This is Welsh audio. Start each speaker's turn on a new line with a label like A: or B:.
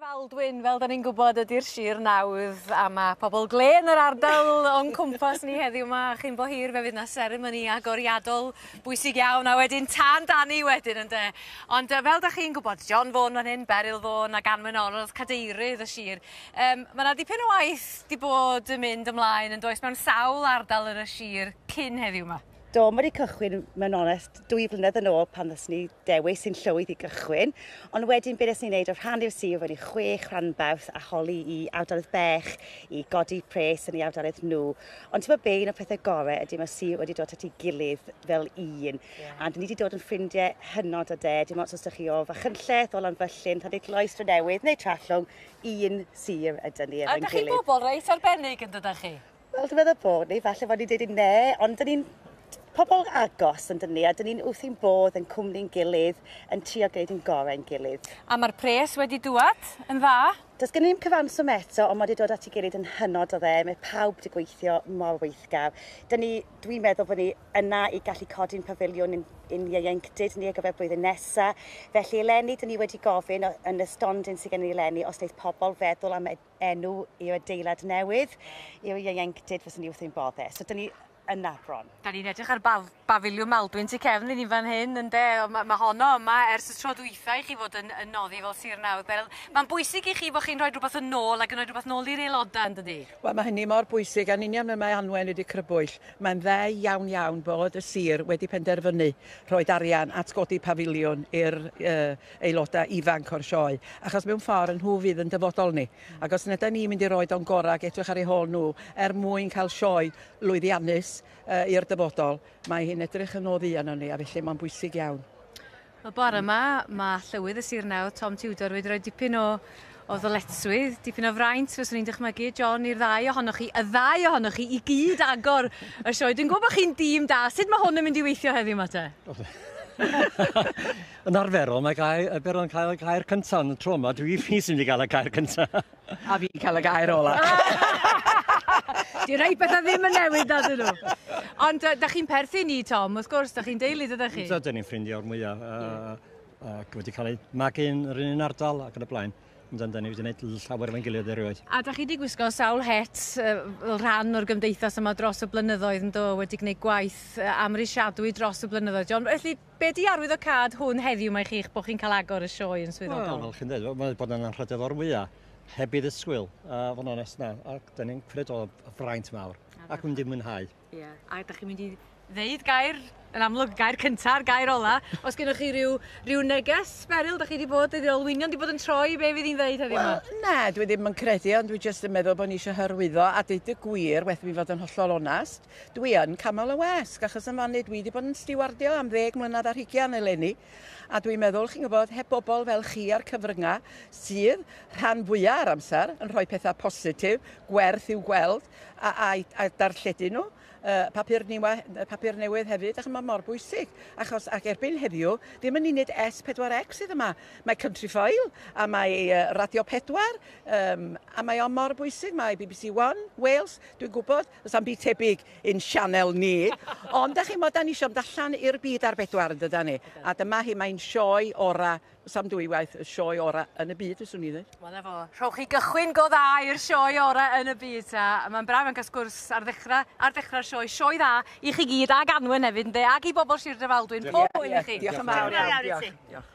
A: Baldwin, fel da ni'n gwybod, ydy'r sir nawdd a mae pobl glen yr ardal o'n cwmpas ni heddiw yma. Chi'n bo hir fe fydd na seremoni agoriadol bwysig iawn a wedyn tan Dani wedyn ynde. Ond fel da chi'n gwybod, John Vaughan fan hyn, Beryl Vaughan ac Anwen Orodd, cadeirydd y sir. Mae yna dipyn o waith di bod yn mynd ymlaen yn does mewn sawl ardal yn y sir cyn heddiw yma.
B: Do, mae wedi cychwyn, mewn onest, 2 blynedd yn ôl pan ddys ni dewis sy'n llywydd i gychwyn. Ond wedyn beth ni'n neud o rhannu'r sir wedi 6 rhanbarth a holi i awdarydd bech, i godi pres yn ei awdarydd nhw. Ond ti'n meddwl un o'r pethau gorau ydy mae sir wedi dod at ei gilydd fel un. A ni wedi dod yn ffrindiau hynod o de. Dim ots os ydych chi o Fachynlleth, o Lanfyllin, Llanidloes, Drenewydd neu Trallwng, un sir ydyn ni efo'n gilydd. A ydych chi bobl reit arbennig yn dydych chi? Wel, dwi'n meddwl bod ni, falle bod ni'n dweud ne, ond dyn ni'n pobl agos yn dyn ni, a dyn ni'n wrth i'n bodd yn cwmni'n gilydd, yn trio gwneud yn gorau yn gilydd. A mae'r pres wedi dŵad yn dda? Does gen i'n cyfanswm eto, ond mae wedi dod at ei gilydd yn hynod o dde. Mae pawb wedi gweithio mor weithgar. Dwi'n meddwl bod ni yna i gallu codi'n pafiliwn yn ieuenctid ni ar gyfer blwyddyn nesaf. Felly eleni, dyn ni wedi gofyn yn y stondin sydd gen i eleni, os wneud pobl feddwl am enw i'r adeilad newydd, i'r ieuenctid fyddwn ni wrth i'n boddau. So dyn ni yna bron. Da ni'n edrych ar bafiliwn Maldwyn tu cefn i ni fan hyn, ynde? Mae honno yma ers y tro dwytha i chi fod yn noddi fel sir nawdd. Mae'n bwysig i chi bod chi'n rhoi rhywbeth yn ôl ac yn rhoi rhywbeth nôl i'r aelodau, yn dydi? Wel, mae hynny mor bwysig, a'n union mae Anwen wedi crybwyll. Mae'n dde iawn bod y sir wedi penderfynu rhoi arian at godi pafiliwn i'r aelodau ifanc o'r sioe. Achos mewn ffordd yn nhw fydd yn dyfodol ni. Ac os ydym ni'n mynd i roed o'n gorau ac edrych ar ei hôl nhw, mwyn cael sioe lwyddiannus i'r dyfodol, mae hi'n edrych yn o ddian o'n ni, a felly mae'n bwysig iawn. Y bore yma, mae llywydd y sir nawr, Tom Tudor, wedi rhoi dipyn o ddyletswydd, dipyn o fraint, fyswn ni'n dychmygu, John, i'r ddau ohonoch chi, i gyd agor y sioe. Dwi'n gwybod bod chi'n dîm da. Sut mae hwn yn mynd i weithio heddiw yma te?
C: Yn arferol, mae Beryl yn cael y gair cyntaf yn y tro yma. Dwi sy'n wedi cael y gair cyntaf.
B: A fi'n cael y gair ola.
A: Di rhaid bethau ddim yn newid adyn nhw. Ond da chi'n perthyn ni, Tom, wrth gwrs, da chi'n deulu, ydych chi?
C: Da ni'n ffrindio o'r mwyaf. Ac wedi cael ei magu'n yr un ardal ac yn y blaen. Ond da ni wedi gwneud llawer fe'n gilydd erioed. A
A: da chi wedi gwisgo sawl het rhan o'r gymdeithas yma dros y blynyddoedd yn do wedi gwneud gwaith amrysiadwy dros y blynyddoedd. John, felly, be di arwydd o cad hwn heddiw mae chi'ch bod chi'n cael agor y sioe yn swyddogol?
C: Wel, fel chi'n dweud, mae'n bod yn anrhydedd o'r mwyaf. Heb i ddysgwyl, fo'n onest na, ac da ni'n cred o fraint mawr, ac yn mynd i mwynhau. Ie,
A: a da chi'n mynd i ddeud gair, yn amlwg gair cynta'r gair ola. Os gennych chi rhyw neges, Beryl, da chi wedi bod, ydy'r olwynion wedi bod yn troi, be fydd hi'n ddeud heddiw yma?
B: Wel, na, dwi ddim yn credu, ond dwi jyst yn meddwl bod ni eisiau hyrwyddo, a deud y gwir, wedi mi fod yn hollol onast, dwi yn camol y wesg, achos yn fannu dwi wedi bod yn stiwardio am 10 mlynedd ar 20 eleni, a dwi'n meddwl, chi'n gwybod, heb bobl fel chi ar cyfryngau sydd rhan fwyaf ar amser yn rhoi pethau positif, gwerth i'w gweld a darlledu nhw. Papur newydd hefyd, ac mae mor bwysig. Ac erbyn heddiw, ddim yn unig S4C sydd yma. Mae Countryfile, a mae Radio 4, a mae o mor bwysig. Mae BBC One, Wales, dwi'n gwybod, os am byd tebyg i'n sianel ni. Ond da chi'n modd, da ni eisiau mynd allan i'r byd ar 4 yn dyda ni. A dyma hi, mae'n sioe ora, sam dwywaith, y sioe ora yn y byd, yswn i ddweud.
A: Wel efo, rhowch chi gychwyn go dda i'r sioe ora yn y byd. Mae'n braf yn gwrs ar ddechrau'r sioe dda i chi gyd ag Anwen hefyd, ag i bobl Sir Drefaldwyn. Pob hwyl i chi.
B: Diolch yn fawr. Diolch.